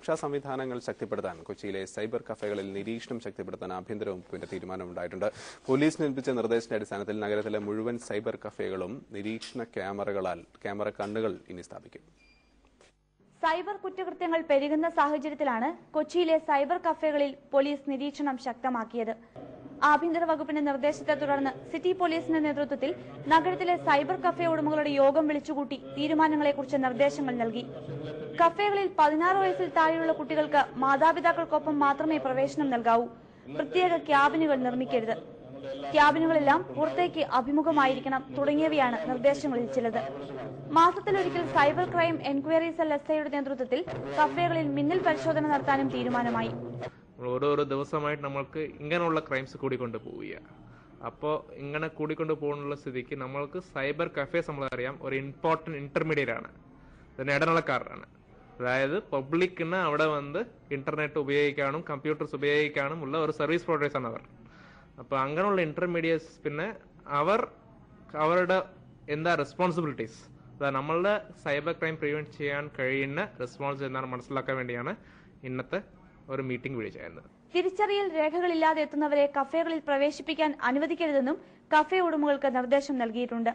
സുരക്ഷാ സംവിധാനങ്ങൾ ശക്തിപ്പെടുത്താൻ കൊച്ചിയിലെ സൈബർ കഫേകളിൽ നിരീക്ഷണം ശക്തിപ്പെടുത്താൻ ആഭ്യന്തര വകുപ്പിന്റെ തീരുമാനമുണ്ടായിട്ടുണ്ട്. പോലീസ് നൽകിച്ച നിർദ്ദേശത്തിന്റെ അടിസ്ഥാനത്തിൽ നഗരത്തിലെ മുഴുവൻ സൈബർ കഫേകളും നിരീക്ഷണ ക്യാമറ കണ്ണുകൾ ഇനി സ്ഥാപിക്കും. സൈബർ കുറ്റകൃത്യങ്ങൾ പെരുകുന്ന സാഹചര്യത്തിലാണ് കൊച്ചിയിലെ സൈബർ കഫേകളിൽ പോലീസ് നിരീക്ഷണം ശക്തമാക്കിയത്. ആഭ്യന്തര വകുപ്പിന്റെ നിർദ്ദേശത്തെ തുടർന്ന് സിറ്റി പോലീസിന്റെ നേതൃത്വത്തിൽ നഗരത്തിലെ സൈബർ കഫേ ഉടമകളുടെ യോഗം വിളിച്ചുകൂട്ടി തീരുമാനങ്ങളെക്കുറിച്ച് നിർദ്ദേശങ്ങൾ നൽകി. കഫേകളിൽ 16 വയസ്സിൽ താഴെയുള്ള കുട്ടികൾക്ക് മാതാപിതാക്കൾക്കൊപ്പം മാത്രമേ പ്രവേശനം നൽകാവൂ. പ്രത്യേക ക്യാബിനുകൾ നിർമ്മിക്കരുത്. ക്യാബിനുകളെല്ലാം പുറത്തേക്ക് അഭിമുഖമായിരിക്കണം തുടങ്ങിയവയാണ് നിർദ്ദേശങ്ങളിൽ ചിലത്. മാസത്തിലൊരിക്കൽ സൈബർ ക്രൈം എൻക്വയറി സെൽ എസ്ഐയുടെ നേതൃത്വത്തിൽ കഫേകളിൽ മിന്നൽ പരിശോധന നടത്താനും തീരുമാനമായി. ഓരോരോ ദിവസമായിട്ട് നമ്മൾക്ക് ഇങ്ങനെയുള്ള ക്രൈംസ് കൂടിക്കൊണ്ട് പോവുക. അപ്പോൾ ഇങ്ങനെ കൂടിക്കൊണ്ട് പോകുന്ന സ്ഥിതിക്ക് നമ്മൾക്ക് സൈബർ കഫേസ് നമ്മളറിയാം ഒരു ഇമ്പോർട്ടൻറ്റ് ഇന്റർമീഡിയറ്റ് ആണ്, ഇടനിലക്കാരനാണ്. അതായത് പബ്ലിക്കിന് അവിടെ വന്ന് ഇന്റർനെറ്റ് ഉപയോഗിക്കാനും കമ്പ്യൂട്ടേഴ്സ് ഉപയോഗിക്കാനും ഉള്ള ഒരു സർവീസ് പ്രൊവൈഡേഴ്സ് ആണ് അവർ. അപ്പോൾ അങ്ങനെയുള്ള ഇന്റർമീഡിയറ്റ്സ് പിന്നെ അവരുടെ എന്താ റെസ്പോൺസിബിലിറ്റീസ്, അതായത് നമ്മളുടെ സൈബർ ക്രൈം പ്രിവെന്റ് ചെയ്യാൻ കഴിയുന്ന റെസ്പോൺസ് എന്താണ് മനസ്സിലാക്കാൻ വേണ്ടിയാണ് ഇന്നത്തെ ഒരു മീറ്റിംഗ് വിളിച്ചായിരുന്നത്. തിരിച്ചറിയൽ രേഖകളില്ലാതെ എത്തുന്നവരെ കഫേകളിൽ പ്രവേശിപ്പിക്കാൻ അനുവദിക്കരുതെന്നും കഫേ ഉടമകൾക്ക് നിർദ്ദേശം നൽകിയിട്ടുണ്ട്.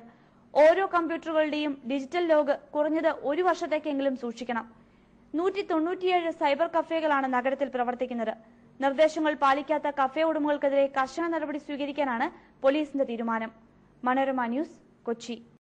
ഓരോ കമ്പ്യൂട്ടറുകളുടെയും ഡിജിറ്റൽ ലോഗ് കുറഞ്ഞത് 1 വർഷത്തേക്കെങ്കിലും സൂക്ഷിക്കണം. 197 സൈബർ കഫേകളാണ് നഗരത്തിൽ പ്രവർത്തിക്കുന്നത്. നിർദ്ദേശങ്ങൾ പാലിക്കാത്ത കഫേ ഉടമകൾക്കെതിരെ കർശന നടപടി സ്വീകരിക്കാനാണ് പോലീസിന്റെ തീരുമാനം. മനോരമ ന്യൂസ്, കൊച്ചി.